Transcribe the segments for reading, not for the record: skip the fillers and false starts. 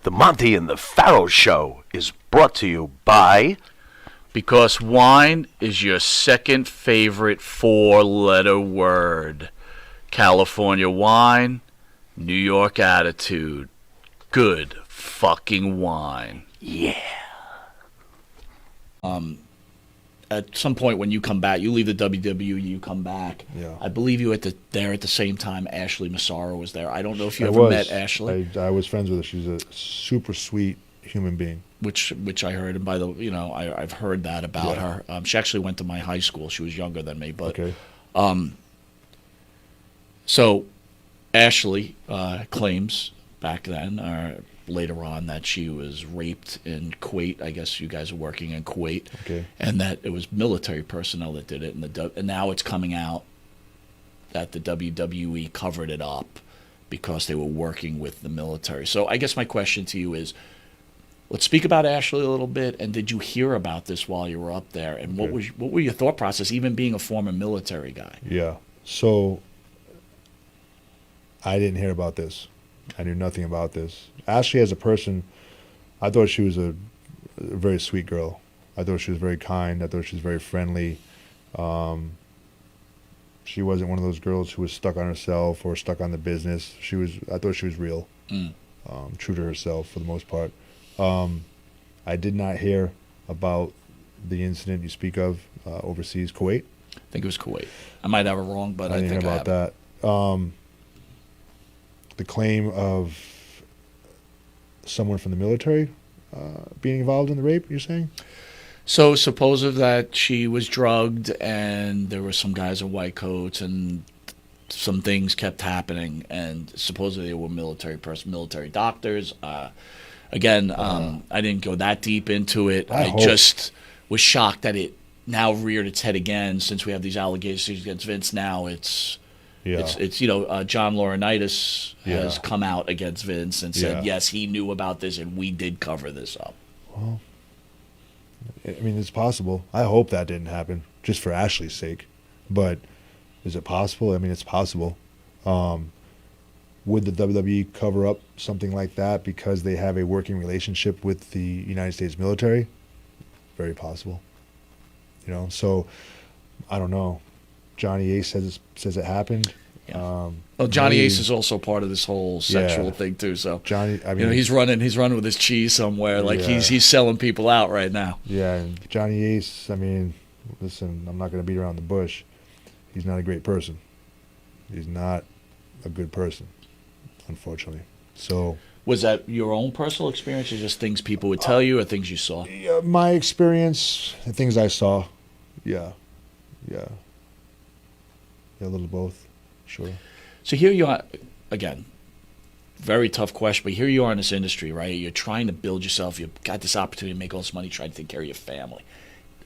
The Monty and the Pharaoh Show is brought to you by... Because wine is your second favorite four-letter word. California wine, New York attitude. Good fucking wine. Yeah. At some point when you come back, you leave the WWE, you come back. Yeah. I believe you there at the same time Ashley Massaro was there. I don't know if you ever met Ashley. I was friends with her. She's a super sweet human being. Which I heard, and I've heard that about her. She actually went to my high school. She was younger than me, but okay. So Ashley claims back then, or later on, that she was raped in Kuwait. I guess you guys are working in Kuwait, okay. And that it was military personnel that did it, and now it's coming out that the WWE covered it up because they were working with the military. So I guess my question to you is, let's speak about Ashley a little bit. And did you hear about this while you were up there? And what were your thought process, even being a former military guy? Yeah. So I didn't hear about this. I knew nothing about this. Ashley, as a person, I thought she was a very sweet girl. I thought she was very kind. I thought she was very friendly. She wasn't one of those girls who was stuck on herself or stuck on the business. I thought she was real, true to herself for the most part. I did not hear about the incident you speak of overseas, Kuwait. I think it was Kuwait. I might have it wrong, but I didn't think hear about that. The claim of someone from the military being involved in the rape, you're saying? So suppose that she was drugged and there were some guys in white coats and some things kept happening, and supposedly they were military doctors. Again, I didn't go that deep into it. I just was shocked that it now reared its head again since we have these allegations against Vince. Now it's John Laurinaitis has come out against Vince and said, yes, he knew about this and we did cover this up. Well, I mean, it's possible. I hope that didn't happen, just for Ashley's sake. But is it possible? I mean, it's possible. Would the WWE cover up something like that because they have a working relationship with the United States military? Very possible. So I don't know. Johnny Ace says it happened. Yeah. Well, Johnny Ace is also part of this whole sexual thing too. So Johnny, I mean, he's running with his cheese somewhere. Like he's selling people out right now. Yeah, and Johnny Ace. I mean, listen, I'm not going to beat around the bush. He's not a great person. He's not a good person, unfortunately. So. Was that your own personal experience, or just things people would tell you, or things you saw? Yeah, my experience, the things I saw. Yeah, a little of both, sure. So here you are, again, very tough question, but here you are in this industry, right? You're trying to build yourself. You've got this opportunity to make all this money, trying to take care of your family.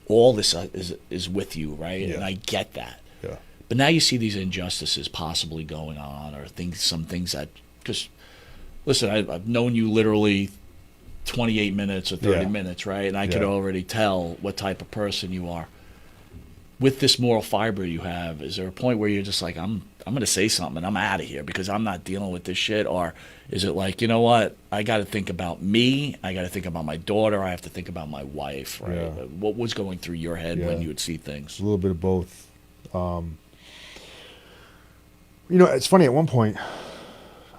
All this is with you, right? Yeah. And I get that. Yeah. But now you see these injustices possibly going on, or some things that, because, listen, I've known you literally 28 minutes or 30 minutes, right? And I could already tell what type of person you are. With this moral fiber you have, is there a point where you're just like, I'm going to say something and I'm out of here because I'm not dealing with this shit? Or is it like, you know what, I got to think about me, I got to think about my daughter, I have to think about my wife, right? Yeah. What was going through your head when you would see things? A little bit of both. It's funny, at one point,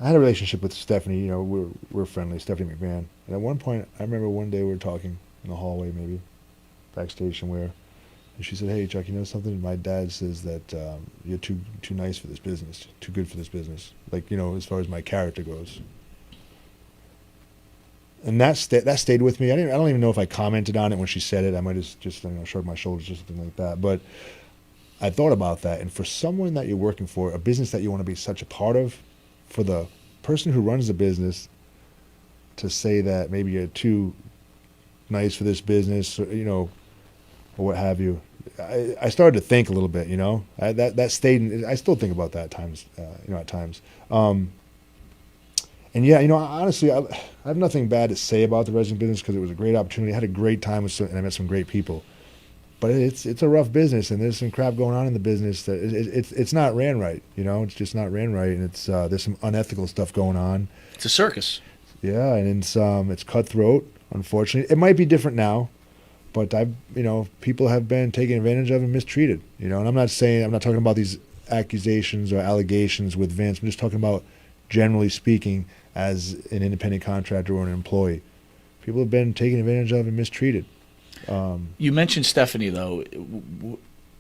I had a relationship with Stephanie. We're friendly, Stephanie McMahon. And at one point, I remember one day we were talking in the hallway, maybe, backstage somewhere. And she said, "Hey, Chuck, you know something? My dad says that you're too nice for this business, too good for this business. Like, as far as my character goes." And that stayed with me. I don't even know if I commented on it when she said it. I might have just shrugged my shoulders or something like that. But I thought about that. And for someone that you're working for, a business that you want to be such a part of, for the person who runs the business to say that maybe you're too nice for this business, or what have you, I started to think a little bit. That stayed. I still think about that at times. At times. And honestly, I have nothing bad to say about the wrestling business because it was a great opportunity. I had a great time and I met some great people. But it's a rough business, and there's some crap going on in the business that it's not ran right. It's just not ran right, and it's there's some unethical stuff going on. It's a circus. Yeah, and it's cutthroat. Unfortunately, it might be different now, but people have been taken advantage of and mistreated. And I'm not talking about these accusations or allegations with Vince. I'm just talking about generally speaking as an independent contractor or an employee. People have been taken advantage of and mistreated. You mentioned Stephanie, though.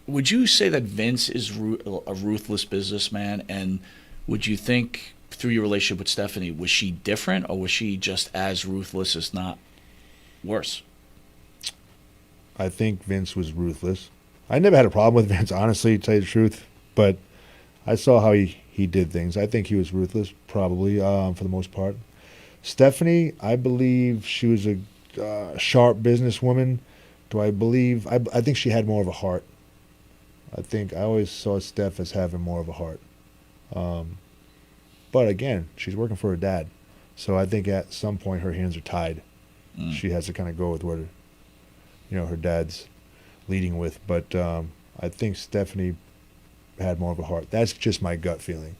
Would you say that Vince is a ruthless businessman? And would you think, through your relationship with Stephanie, was she different, or was she just as ruthless, if not worse? I think Vince was ruthless. I never had a problem with Vince, honestly, to tell you the truth. But I saw how he did things. I think he was ruthless, probably, for the most part. Stephanie, I believe she was a sharp businesswoman. I think she had more of a heart. I always saw Steph as having more of a heart. But again, she's working for her dad. So I think at some point her hands are tied. She has to kind of go with what her dad's leading with. But I think Stephanie had more of a heart. That's just my gut feeling.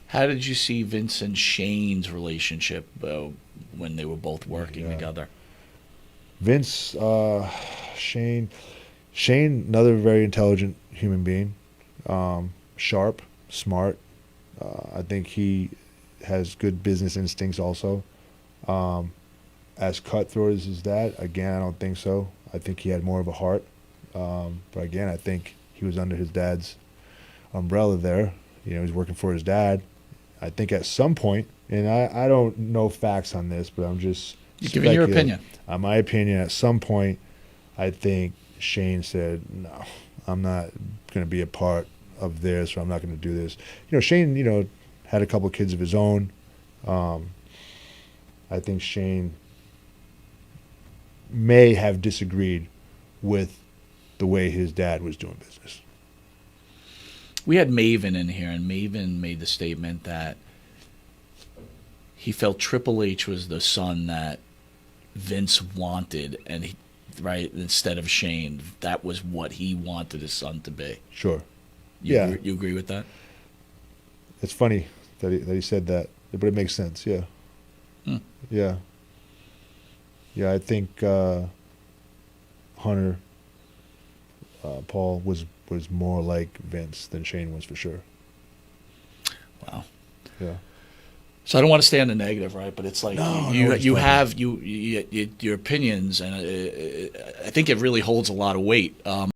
How did you see Vince and Shane's relationship when they were both working together? Vince, Shane, another very intelligent human being, sharp, smart. I think he has good business instincts also. As cutthroat as his dad, again, I don't think so. I think he had more of a heart. But again, I think he was under his dad's umbrella there. He's working for his dad. I think at some point, and I don't know facts on this, but I'm just You're giving your opinion. My opinion, at some point, I think Shane said, no, I'm not going to be a part of this, or I'm not going to do this. Shane, had a couple of kids of his own. I think Shane may have disagreed with the way his dad was doing business. We had Maven in here, and Maven made the statement that he felt Triple H was the son that Vince wanted, and instead of Shane, that was what he wanted his son to be. Sure. You agree with that? It's funny that he said that, but it makes sense. Yeah. Yeah. Yeah, I think Hunter Paul was more like Vince than Shane was, for sure. Wow. Yeah. So I don't want to stay on the negative, right? But it's like you have your opinions, and I think it really holds a lot of weight.